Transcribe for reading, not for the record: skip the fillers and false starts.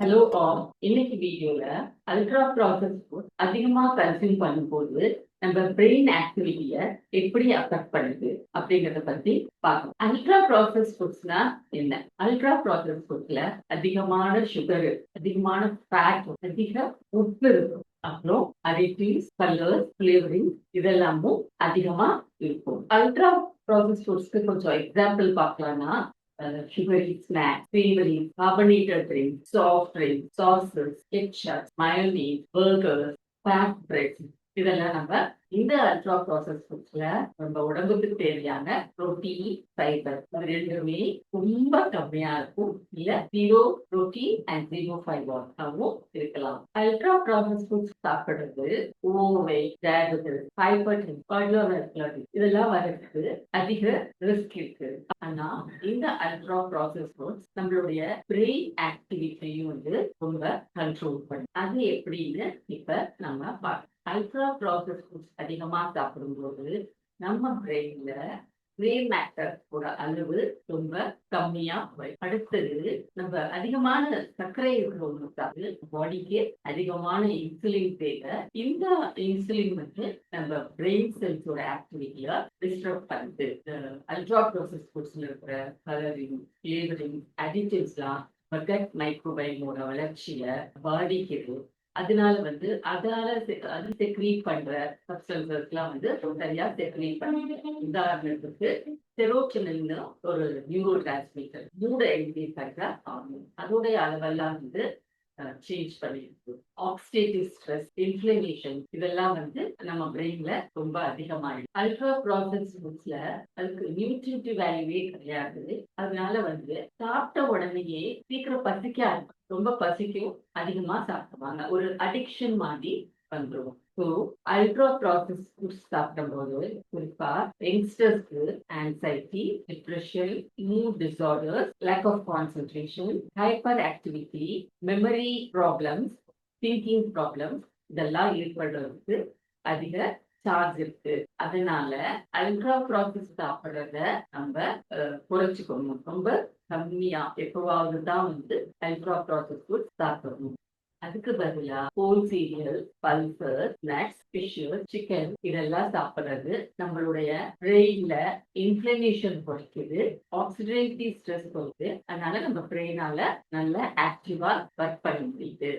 Hello இன்னைக்கு வீடியோல ultra process food அதிகமா கன்சியூம் பண்ணும்போது நம்ம பிரெயின் ஆக்டிவிட்டிய எப்படி அஃபெக்ட் பண்ணுது அப்படிங்கறத பத்தி பார்க்கலாம். அல்ட்ரா ப்ராசஸ் ஃபுட்ஸ்னா என்ன? அல்ட்ரா ப்ராசஸ் ஃபுட்ஸ்ல அதிகமான சுகர், அதிகமான ஃபேட், அதிக உப்பு இருக்கும். அப்புறம் அடிட்டிவ்ஸ், கலர்ஸ், ஃபிளேவரிங் இதெல்லாமும் அதிகமா இருக்கும். அல்ட்ரா ப்ராசஸ் ஃபுட்ஸ்க்கு கொஞ்சம் example பார்க்கலாம்னா sugary snacks, savory, carbonated drinks, soft drinks, sauces, ketchup, mayonnaise, burgers, packed breads. இதெல்லாம் நம்ம இந்த அல்ட்ரா ப்ராசஸ் ஃபுட்ஸ்ல நம்ம உடம்புக்கு தேவையான புரோட்டீன், ஃபைபர் இது ரெண்டுமே ரொம்ப கம்மியா இருக்கும். இல்ல ஜீரோ புரோட்டீன் அண்ட் ஜீரோ ஃபைபராகவும் இருக்கலாம். அல்ட்ரா ப்ராசஸ் ஃபுட்ஸ் சாப்பிடுறது ஓவர் டயபெட்டிஸ், ஹைப்பர் கார்டியோவாஸ்குலர் இதெல்லாம் வரதுக்கு அதிக ரிஸ்க் இருக்கு. ஆனா இந்த அல்ட்ரா ப்ராசஸ் ஃபுட்ஸ் நம்மளுடைய பிரெயின் ஆக்டிவிட்டியும் வந்து ரொம்ப கண்ட்ரோல் பண்ணும். அது எப்படின்னு இப்ப நம்ம பார்க்கலாம். அல்ட்ரா ப்ராசஸ் ஃபுட்ஸ் அதிகமா சாப்பிடும்போது நம்ம பிரெயின்ல கிரே மேட்டர் அளவு ரொம்ப கம்மியா வரும். அடுத்தது நம்ம அதிகமான சர்க்கரை இருக்கிறவங்களுக்கு பாடிக்கு அதிகமான இன்சுலின் தேவை. இந்த இன்சுலின் வந்து நம்ம பிரெயின் செல்ஸோட ஆக்டிவிட்டியா டிஸ்டர்ப் பண்ணுது. அல்ட்ரா ப்ராசஸ் ஃபுட்ஸ்ல இருக்கிற கலரிங், ஃபிளேவரிங், அடிட்டிவ்ஸ்லாம் கட் மைக்ரோபயோமோட வளர்ச்சியை பாதிக்குது. அதனால வந்து அது செக்ரீட் பண்ற சப்ஸ்டன்சஸ்லாம் வந்து சரியா செக்ரீட் பண்ணி, உதாரணத்துக்கு செரோட்டோனின் ஒரு நியூரோ டிரான்ஸ்மிட்டர் மூட இன்க்ரீஸ் பண்ற ஹார்மோன், அதோடைய அளவெல்லாம் வந்து சேஞ்ச் பண்ணிருக்கு. ஆக்சிடேட்டிவ் ஸ்ட்ரெஸ், இன்ஃப்ளமேஷன் இதெல்லாம் வந்து நம்ம பிரெயின்ல ரொம்ப அதிகமாயிடும். அல்ட்ரா ப்ராசஸ் ஃபுட்ஸ்ல அதுக்கு நியூட்ரிட்டிவ் வேல்யூவே கிடையாது. அதனால வந்து சாப்பிட்ட உடனேயே சீக்கிரம் பசிக்காது, ரொம்ப பசிக்கும், அதிகமா சாப்பிடுவாங்க, ஒரு அடிக்ஷன் மாதிரி வந்துடும். ஸோ அல்ட்ரா ப்ராசஸ் ஃபுட்ஸ் சாப்பிடும்போது குறிப்பா யங்ஸ்டர்ஸ்க்கு anxiety, depression, mood disorders, lack of concentration, hyper activity, memory problems, thinking problems இதெல்லாம் ஏற்படுறதுக்கு அதிக சார்ஜ் இருக்கு. அதனால அல்ட்ரா ப்ராசஸ் சாப்பிடுறத நம்ம குறைச்சிக்கணும். ரொம்ப கம்மியா எப்பவாவது தான் வந்து அல்ட்ரா ப்ராசஸ் ஃபுட் சாப்பிடணும். அதுக்கு பதிலா whole serial, Pulsar, nuts, fish, chicken இதெல்லாம் சாப்பிடுறது நம்மளுடைய பிரெயின்ல இன்ஃப்ளமேஷன் குறைக்குது, ஆக்சிடேட்டிவ் ஸ்ட்ரெஸ் குறைக்குது. அதனால நம்ம பிரெயினால நல்ல ஆக்டிவா ஒர்க் பண்ண முடியுது.